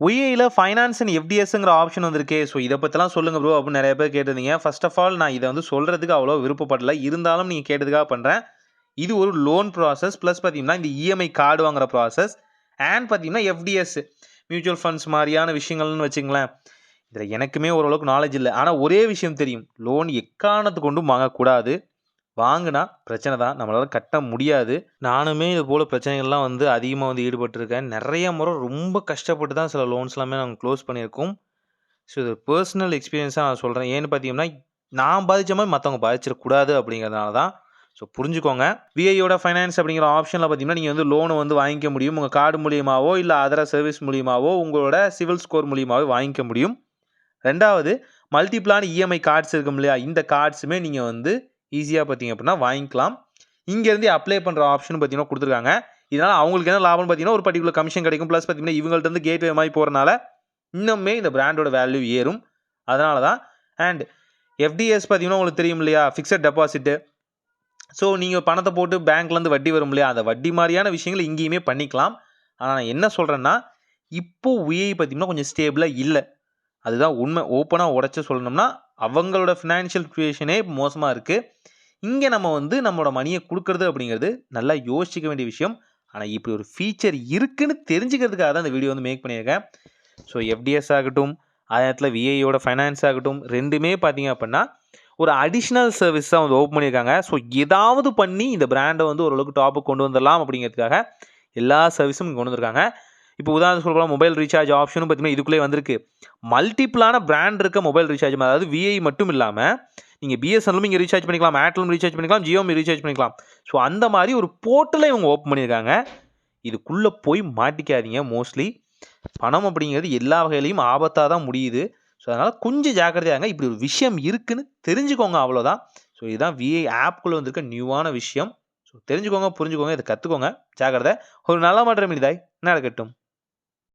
ஒய்ஐயில் finance and எஃப்டிஎஸ்ங்கிற option வந்திருக்கே. So இதை பற்றிலாம் சொல்லுங்கள் ப்ரோ அப்படின்னு நிறைய பேர் கேட்டிருந்தீங்க. ஃபர்ஸ்ட் ஆஃப் ஆல் நான் இதை வந்து சொல்கிறதுக்கு அவ்வளோ விருப்பப்படலை. இருந்தாலும் நீங்கள் கேட்டதுக்காக பண்ணுறேன். இது ஒரு லோன் ப்ராசஸ் ப்ளஸ் பார்த்தீங்கன்னா இந்த இஎம்ஐ கார்டு வாங்குற ப்ராசஸ் அண்ட் பார்த்தீங்கன்னா எஃப்டிஎஸ் மியூச்சுவல் ஃபண்ட்ஸ் மாதிரியான விஷயங்கள்னு வச்சுங்களேன். இதில் எனக்குமே ஓரளவுக்கு நாலேஜ் இல்லை. ஆனால் ஒரே விஷயம் தெரியும், லோன் எக்காரணத்து கொண்டும் வாங்கக்கூடாது. வாங்கினா பிரச்சனை தான், நம்மளால் கட்ட முடியாது. நானுமே இது போல் பிரச்சனைகள்லாம் வந்து அதிகமாக வந்து ஈடுபட்டிருக்கேன். நிறைய முறை ரொம்ப கஷ்டப்பட்டு தான் சில லோன்ஸ் எல்லாமே நாங்கள் க்ளோஸ் பண்ணியிருக்கோம். ஸோ இது பர்சனல் எக்ஸ்பீரியன்ஸாக நான் சொல்கிறேன். ஏன்னு பார்த்தீங்கன்னா நான் பாதித்த மாதிரி மற்றவங்க பாதிச்சிடக்கூடாது அப்படிங்கிறதுனால தான். ஸோ புரிஞ்சுக்கோங்க. விஐயோட ஃபைனான்ஸ் அப்படிங்கிற ஆப்ஷனில் பார்த்தீங்கன்னா நீங்கள் வந்து லோனை வந்து வாங்கிக்க முடியும். உங்கள் கார்டு மூலியமாகவோ இல்லை அதர சர்வீஸ் மூலியமாகவோ உங்களோட சிவில் ஸ்கோர் மூலியமாகவோ வாங்கிக்க முடியும். ரெண்டாவது மல்டிப்ளான இஎம்ஐ கார்ட்ஸ் இருக்கும் இல்லையா, இந்த கார்ட்ஸுமே நீங்கள் வந்து ஈஸியாக பார்த்தீங்க அப்படின்னா வாங்கிக்கலாம். இங்கேருந்து அப்ளை பண்ணுற ஆப்ஷன் பார்த்தீங்கன்னா கொடுத்துருக்காங்க. இதனால் அவங்களுக்கு என்ன லாபம்னு பார்த்தீங்கன்னா ஒரு பர்டிகுலர் கமிஷன் கிடைக்கும். ப்ளஸ் பார்த்தீங்கன்னா இவங்கள்ட்ட இருந்து கேட்வே மாதிரி போகிறனால இன்னுமே இந்த பிராண்டோட வேல்யூ ஏறும். அதனால தான். அண்ட் எஃப்டிஎஸ் பார்த்தீங்கன்னா உங்களுக்கு தெரியும் இல்லையா, ஃபிக்ஸட் டெபாசிட்டு. ஸோ நீங்கள் பணத்தை போட்டு பேங்க்லேருந்து வட்டி வரும் இல்லையா, அந்த வட்டி மாதிரியான விஷயங்கள் இங்கேயுமே பண்ணிக்கலாம். ஆனால் நான் என்ன சொல்கிறேன்னா இப்போது விஐ பார்த்தீங்கன்னா கொஞ்சம் ஸ்டேபிளாக இல்லை. அதுதான் உண்மை. ஓப்பனாக உடச்சி சொல்லணும்னா அவங்களோட ஃபினான்ஷியல் சிச்சுவேஷனே மோசமாக இருக்குது. இங்கே நம்ம வந்து நம்மளோட மணியை கொடுக்குறது அப்படிங்கிறது நல்லா யோசிக்க வேண்டிய விஷயம். ஆனால் இப்படி ஒரு ஃபீச்சர் இருக்குன்னு தெரிஞ்சுக்கிறதுக்காக தான் இந்த வீடியோ வந்து மேக் பண்ணியிருக்கேன். ஸோ எஃப்டிஎஸ் ஆகட்டும், அதே நேரத்தில் விஐயோட ஃபைனான்ஸ் ஆகட்டும், ரெண்டுமே பார்த்தீங்க அப்படின்னா ஒரு அடிஷ்னல் சர்வீஸ் தான் வந்து ஓப்பன் பண்ணியிருக்காங்க. ஸோ ஏதாவது பண்ணி இந்த பிராண்டை வந்து ஓரளவுக்கு டாப்புக்கு கொண்டு வந்துடலாம் அப்படிங்கிறதுக்காக எல்லா சர்வீஸும் கொண்டு வந்திருக்காங்க. இப்போ உதாரணத்துக்கு சொல்லலாம், மொபைல் ரீசார்ஜ் ஆப்ஷனும் பார்த்தீங்கன்னா இதுக்குள்ளே வந்திருக்கு. மல்டிபிளான பிராண்ட் இருக்க மொபைல் ரீசார்ஜ், அதாவது விஐ மட்டும் இல்லாமல் நீங்கள் பிஎஸ்என்எல்லும் இங்கே ரீசார்ஜ் பண்ணிக்கலாம், ஏர்டெல்லும் ரீசார்ஜ் பண்ணிக்கலாம், ஜியோவும் ரீசார்ஜ் பண்ணிக்கலாம். ஸோ அந்த மாதிரி ஒரு போர்ட்டலை இவங்க ஓப்பன் பண்ணியிருக்காங்க. இதுக்குள்ளே போய் மாட்டிக்காதீங்க. மோஸ்ட்லி பணம் அப்படிங்கிறது எல்லா வகையிலையும் ஆபத்தாக தான் முடியுது. ஸோ அதனால் கொஞ்சம் ஜாக்கிரதையாங்க. இப்படி ஒரு விஷயம் இருக்குன்னு தெரிஞ்சுக்கோங்க, அவ்வளோதான். ஸோ இதுதான் விஐ ஆப்குள்ளே வந்திருக்க நியூவான விஷயம். ஸோ தெரிஞ்சுக்கோங்க, புரிஞ்சுக்கோங்க, இதை கற்றுக்கோங்க. ஜாக்கிரதை. ஒரு நல்ல மாற்றம் இதாய் நடக்கட்டும்.